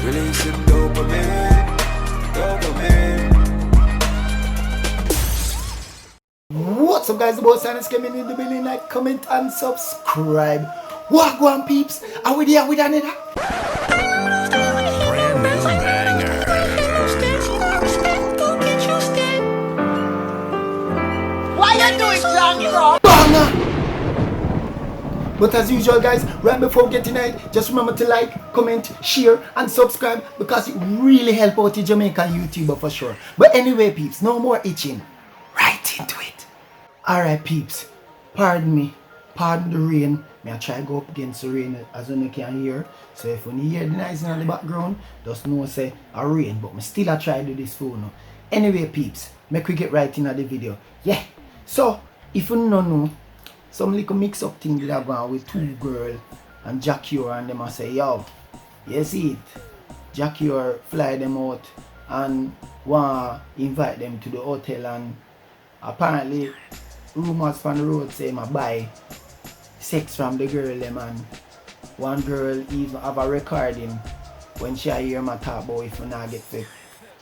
Releasing dopamine. What's up, guys? The boss Silence coming in the building. Like, comment, and subscribe. What go on, peeps? Are we there with another? Brand new banger. Why you doing wrong? Banger! But as usual, guys, right before getting it, just remember to like, comment, share, and subscribe because it really helps out the Jamaican YouTuber for sure. But anyway, peeps, no more itching. Right into it. Alright, peeps, pardon me, pardon the rain. I try to go up against the rain as you can hear. So if you hear the noise in the background, just know say a rain, but I still try to do this for you. Anyway, peeps, make we get right into the video. Yeah, so if you don't know, some little mix up thing that are going on with two girls and JahCure, and them I say, yo, you see it, JahCure fly them out and want to invite them to the hotel, and apparently rumors from the road say I buy sex from the girl them, and one girl even have a recording when she hear my talk about if you not get fit.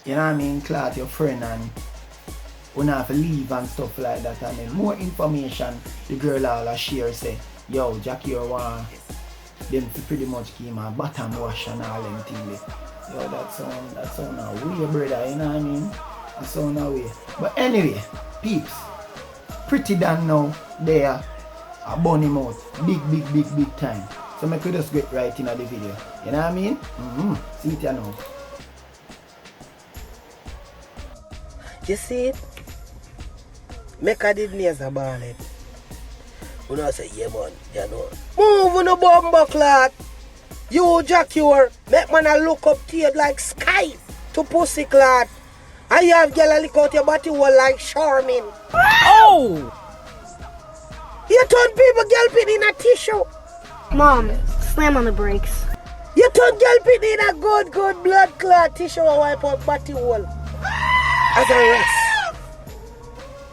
You know what I mean? Clout your friend and you not have to leave and stuff like that, and then more information the girl all share say, yo, JahCure want them to pretty much give him a bottom wash and all them things. Yo, that sound a weird, brother, you know what I mean? That sound a weird. But anyway, peeps, Pretti done now there a bunny mouth. Big time. So make we just get right into the video. You know what I mean? See it now. You see it? Make a did nails a ballet. You know say, yeah man, you know. Move on the bumbo clot. You JahCure, make man a look up to you like sky to pussy clot. And you have girl a lick out your body wall like Charmin. Oh! You turn people girl pit in a tissue. Mom, slam on the brakes. You turn girl pit in a good blood clot tissue and wipe out body wall.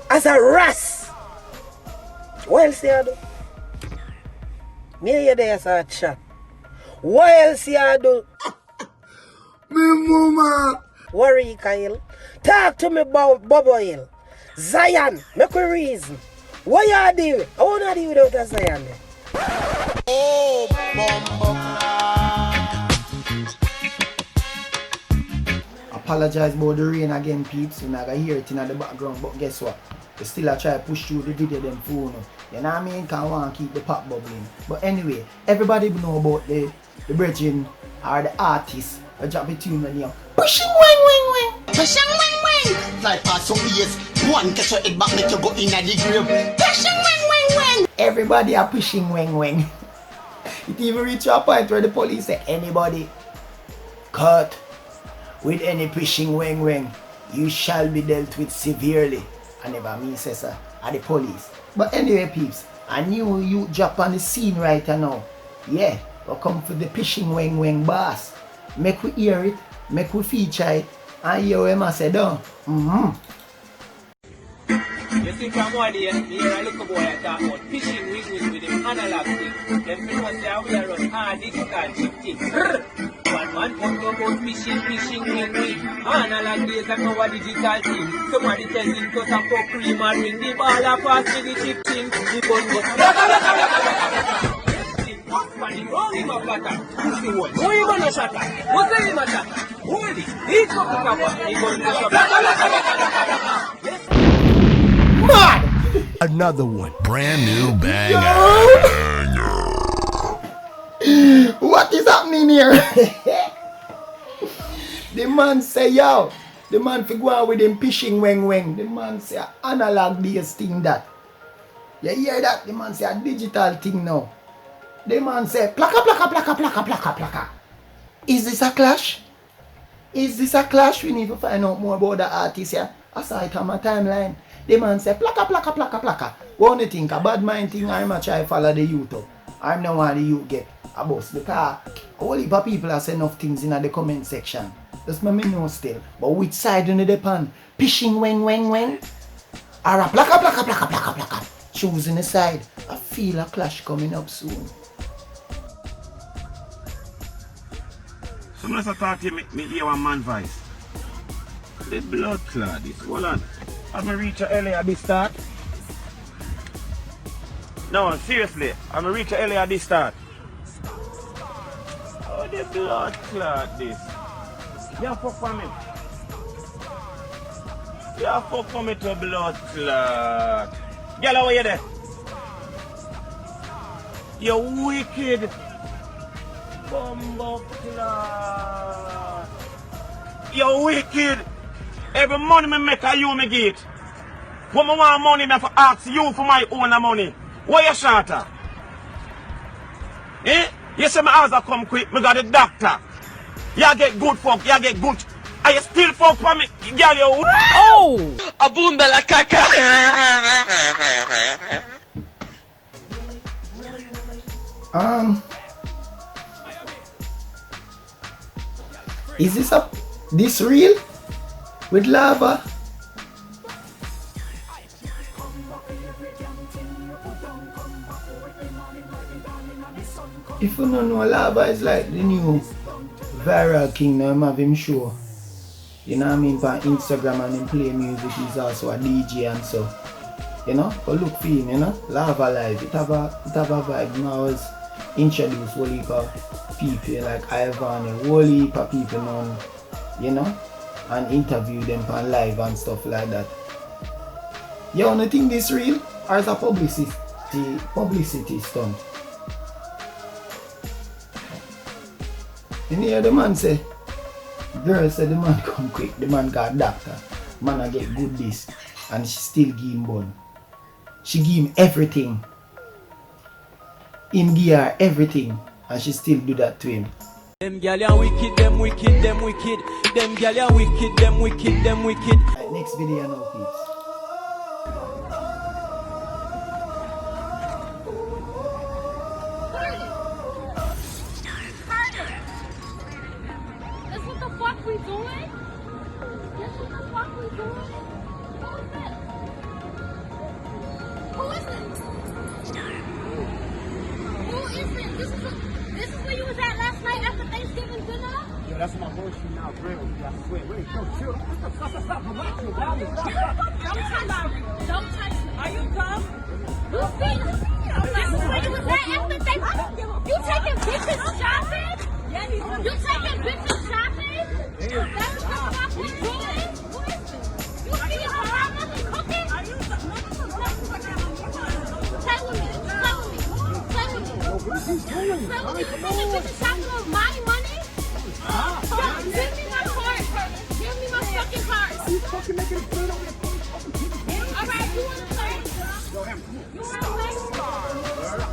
As a ras. What else you do? Me you there as a chat. What else you do? Me mama. Worry Kyle. Talk to me about Bobo Hill. Zion, make a reason. What you do? I wanna do without a Zion. Oh, Apologize about the rain again, peeps. You're not gonna hear it in the background, but guess what? We still try to push through the video them phone. You know what I mean? Cause I want to keep the pop bubbling. But anyway, everybody know about the brethren or the artist. I drop it to you when you're pushing wing. Pushing wing. Like past some years, one catch your head back, make you go in at the grave. Pushing wing. Everybody are pushing wing. It even reach a point where the police say, anybody caught with any pushing wing, you shall be dealt with severely. I never mean say sir, at the police. But anyway, peeps, I knew you drop on the scene right now. Yeah, we come for the pushing wing boss. Make we hear it, make we feature it, and hear what I say down. You see from one day, me hear a little boy talk about fishing with him analog thing. Them people say we are on hard digital thing. One man talk about fishing with analog days and now a digital thing. Somebody tell him to some for cream and ring the ball up past the chip thing. The gun go roll him up like that. See what? Who you gonna shut up? What's the name of that? Hold it. He's going to cover. He's going to shut up. Mad! Another one. Brand new banger. What is happening here? The man say, yo, the man fi go on with him fishing wing. The man say analog days thing that. You hear that? The man say a digital thing now. The man say plaka. Is this a clash? We need to find out more about the artist here. I saw it on my timeline. The man say plaka. What do you think? A bad mind thing, I'm a try follow the youth up. I'm not want the youth get a bus because a whole heap of people are saying enough things in the comment section. That's my know still. But which side on the depend? Pishing wing. Or a plaka. Choosing the side. I feel a clash coming up soon. I'm not talking me hear one man voice. The blood clot this. Hold on. I'm gonna reach earlier at this start. No, seriously. I'm gonna reach earlier at this start. Oh, the blood clot this. Yeah, fuck for me. Yeah, fuck for me to blood clot. Girl, how are you there? You wicked. Bumbo clot. You wicked. Every money me make you me get. When I want money, I have to ask you for my own money. Why you short at? Eh? You say my house come quick, me got the doctor. You get good fuck, you get good. Are you still fuck for me? Girl, you... Oh! A boom de la caca! Is this real? With lava? If you don't know, lava is like the new viral king now. I'm having him show. You know what I mean? On Instagram and him play music. He's also a DJ and so. You know? But look for him, you know? Lava Live. It have a vibe. Now I was introduced whole heap of people like Ivan, a whole heap of people known, you know? And interview them on live and stuff like that. You wanna think this real? Or is a publicity stunt? You hear the man say, girl said the man come quick, the man got a doctor, man I get good this, and she still give him bun. She give him everything. Him give her everything, and she still do that to him. Them gyal ya wicked, them wicked, them wicked. Them gyal ya wicked, them wicked, them wicked. Right, next video now, please. That's what the fuck we doing? That's what the fuck we doing? Who is this? Who is this? This is where you was at last night after Thanksgiving dinner? Yo, that's my bullshit now, real. I swear. Wait, yo, chill. Stop. Relax, yo. Don't touch me. Are you dumb? You see? This is where you was at after Thanksgiving. You taking bitches shopping? You taking bitches shopping? That is what the fuck we doing? You see your mama cooking? Are you play with me. My money? Give me my card. Give me my fucking card. You fucking making a play on your Alright, you wanna play?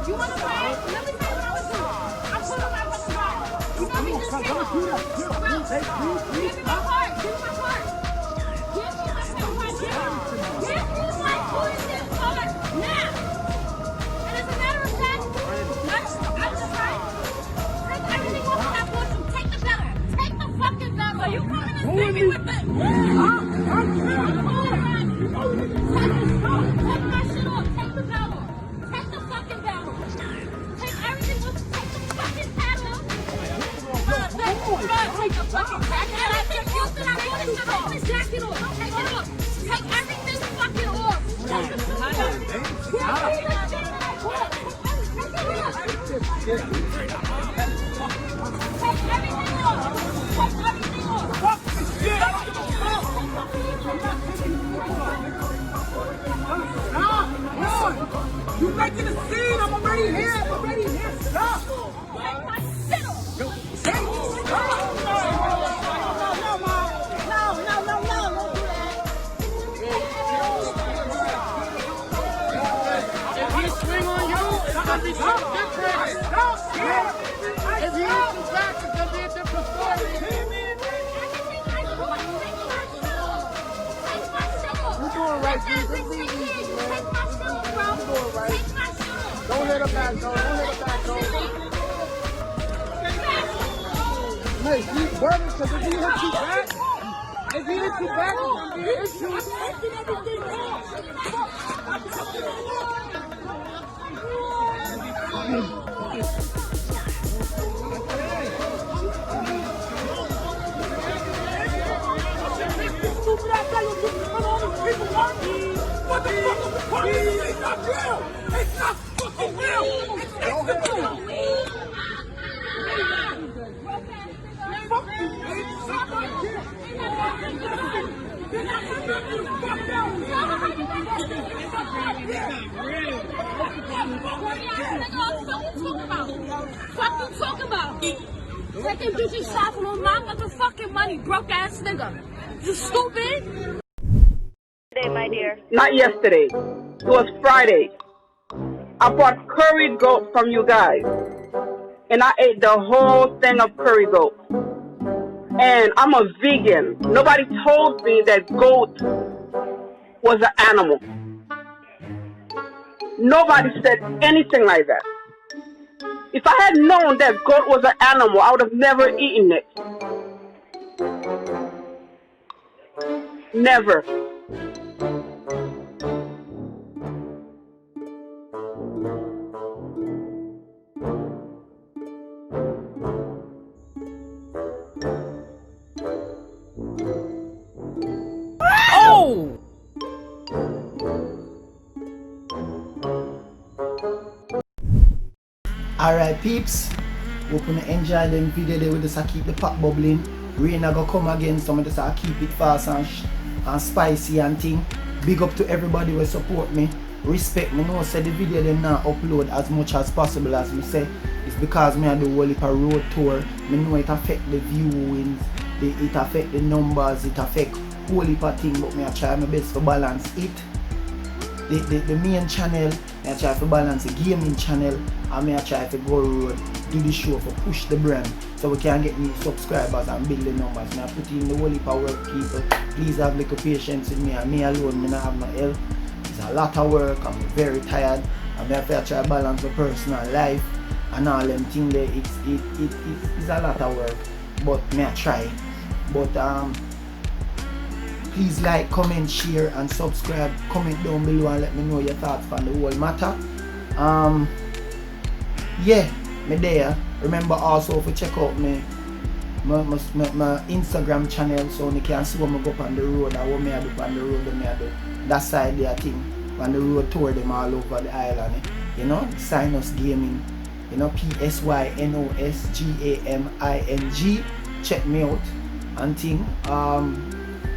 You wanna play? Let me tell you what I was doing. I put on my fucking card. You want me to just take my card? Give me my card. Give me my card. Give me my fucking card. Give me my bullshit card now. And as a matter of fact, I'm just right. Take everything off of that bullshit. Take the better. Take the fucking better. So you coming to see me with that? Take my shit off. Take the belt off. Take the fucking belt off. Take everything off. Take the fucking pad off. Take the fucking jacket off. Take the jacket off. Take it off. Take everything fucking off. Take everything off. You making a scene? I'm already here. Stop. Take my shit off. No, don't do that. If he swing on you, it's gonna be something different. If he hits you back, it's gonna be a different story. You're doing right, dude. This is easy, man. Don't hit her back, though. Hey, he's burning, because if he hits you back, it's gonna be an issue. It's not real! It's not fucking real! Fuck you talk about? Taking bitches shot from my motherfucking money, broke ass nigga. You stupid? My dear. Not yesterday. It was Friday. I bought curry goat from you guys. And I ate the whole thing of curry goat. And I'm a vegan. Nobody told me that goat was an animal. Nobody said anything like that. If I had known that goat was an animal, I would have never eaten it. Never. Oh! Alright peeps, hope you enjoy them video there with us. I keep the pot bubbling. Rain I go come again, some of this I keep it fast and spicy and thing. Big up to everybody who support me. Respect me, know say the video them now upload as much as possible as me say. It's because me I do whole heap of road tour. Me know it affect the viewings, it affect the numbers, it affect whole heap of thing, but me I try my best to balance it. The main channel, I try to balance the gaming channel, and I try to go road, do the show for push the brand so we can get new subscribers and build the numbers. I put in the whole heap of work, people. Please have little patience with me, and me alone, me not have no help. It's a lot of work, I'm very tired, and I have to try to balance my personal life and all them things there. It's a lot of work, but me I try. But please like, comment, share and subscribe. Comment down below and let me know your thoughts on the whole matter. Yeah, me there. Remember also to check out my Instagram channel so you can see what I go up on the road and what I do on the road and I do that side there thing. On the road tour them all over the island. You know, Sinus Gaming. You know, PSYNOSGAMING. Check me out and thing.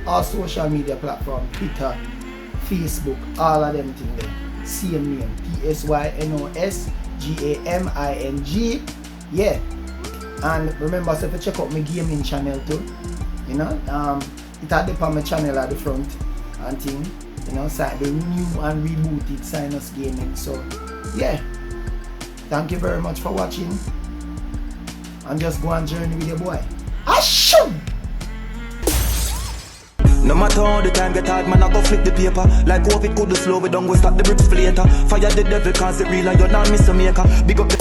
All social media platforms, Twitter, Facebook, all of them things there. Same name, PSYNOSGAMING. Yeah. And remember so if you check out my gaming channel too. You know, it had on my channel at the front and thing. You know, so the new and rebooted Sinus Gaming. So yeah. Thank you very much for watching. And just go on journey with your boy. Ashoo! No matter how the time get hard, man, I go flip the paper. Like COVID could slow, we don't go stop the bricks for later. Fire the devil cause it real and you're not miss a maker. Big up the